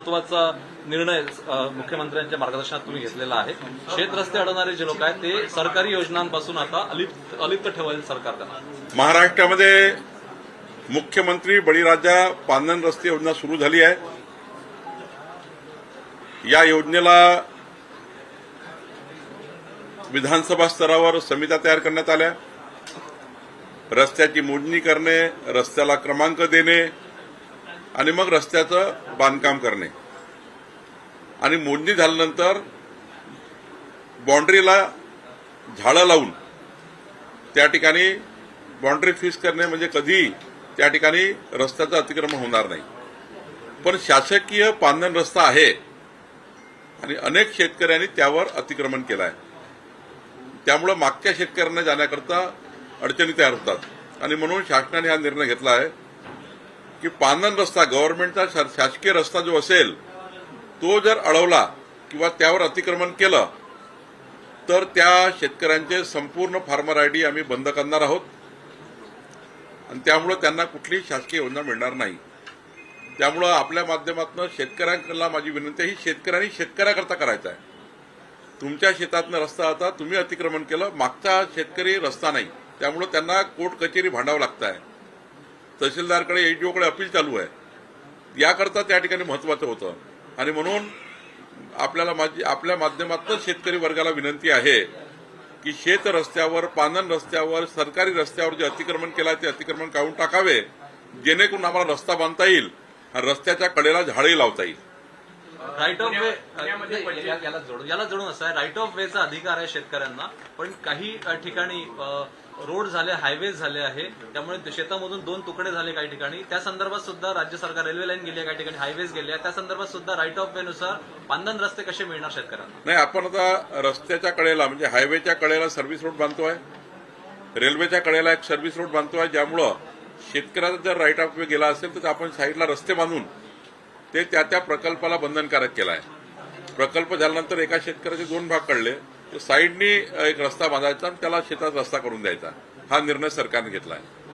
महत्त्वाचा निर्णय मुख्यमंत्र्यांच्या मार्गदर्शनात तुम्ही घेतलेला आहे। शेत रस्ते अडवणारे जे लोक आहेत ते सरकारी योजनांपासून आता अलिप्त ठेवायला सरकार करणार। महाराष्ट्रामध्ये मुख्यमंत्री बळीराजा पांदन रस्ते योजना सुरू झाली आहे। या योजनेला विधानसभा स्तरावर समित्या तयार करण्यात आल्या। रस्त्याची मोजणी करणे, रस्त्याला क्रमांक देणे आणि मग रस्त्याचं बांधकाम करणे आणि मोजणी झाल्यानंतर बाउंड्रीला झाडं लावून त्या ठिकाणी बाउंड्री फिक्स करणे, म्हणजे कधी त्या ठिकाणी रस्त्याचं अतिक्रमण होणार नाही। पण शासकीय पांदन रस्ता आहे आणि अनेक शेतकऱ्यांनी त्यावर अतिक्रमण केलं आहे। त्यामुळे मागच्या शेतकऱ्यांना जाण्याकरता अडचणी तयार होतात आणि म्हणून शासनाने हा निर्णय घेतला आहे की पांदन रस्ता, गव्हर्नमेंटचा शासकीय रस्ता जो असेल तो जर अडवला किंवा त्यावर अतिक्रमण केलं तर त्या शेतकऱ्यांचे संपूर्ण फार्मर आयडी आम्ही बंद करणार आहोत आणि त्यामुळे त्यांना कुठलीही शासकीय योजना मिळणार नाही। त्यामुळे आपल्या माध्यमातून शेतकऱ्यांना माझी विनंती आहे, ही शेतकऱ्यांनी शेतकऱ्याकरता करायचं आहे। तुमच्या शेतातनं रस्ता आता तुम्ही अतिक्रमण केलं, मागचा शेतकरी रस्ता नाही, त्यामुळे त्यांना कोर्ट कचेरी भांडावं लागतं आहे, तहसीलदारकडे एडीओकडे अपील चालू आहे। याकरता त्या ठिकाणी महत्वाचं होतं आणि म्हणून आपल्या माध्यमातून शेतकरी वर्गाला विनंती आहे की शेत रस्त्यावर, पांदन रस्त्यावर, सरकारी रस्त्यावर जे अतिक्रमण केलं आहे ते अतिक्रमण काढून टाकावे, जेणेकरून आम्हाला रस्ता बांधता येईल आणि रस्त्याच्या कडेला झाडे लावता येईल। राईट ऑफ वे याला जोडून असं आहे, राईट ऑफ वेचा अधिकार आहे शेतकऱ्यांना, पण काही ठिकाणी रोड झाले, हायवेज झाले आहे, त्यामुळे शेतामधून 2 तुकडे झाले काही ठिकाणी। त्या संदर्भात सुद्धा राज्य सरकार, रेल्वे लाईन गेली आहे, काही ठिकाणी हायवेज गेले आहे, त्या संदर्भात सुद्धा राईट ऑफ वे नुसार पांदन रस्ते कसे मिळणार शेतकऱ्यांना? नाही, आपण आता रस्त्याच्या कडेला म्हणजे हायवेच्या कडेला सर्व्हिस रोड बांधतोय, रेल्वेच्या कडेला एक सर्व्हिस रोड बांधतोय, ज्यामुळं शेतकऱ्याचा जर राईट ऑफ वे गेला असेल तर आपण साईडला रस्ते बांधून ते त्या प्रकल्पाला बंधनकारक केला आहे। प्रकल्प झाल्यानंतर एका शेतकऱ्याचे 2 भाग काढले, तर साईडनी एक रस्ता बांधायचा आणि त्याला शेतात रस्ता करून द्यायचा, हा निर्णय सरकारने घेतला आहे।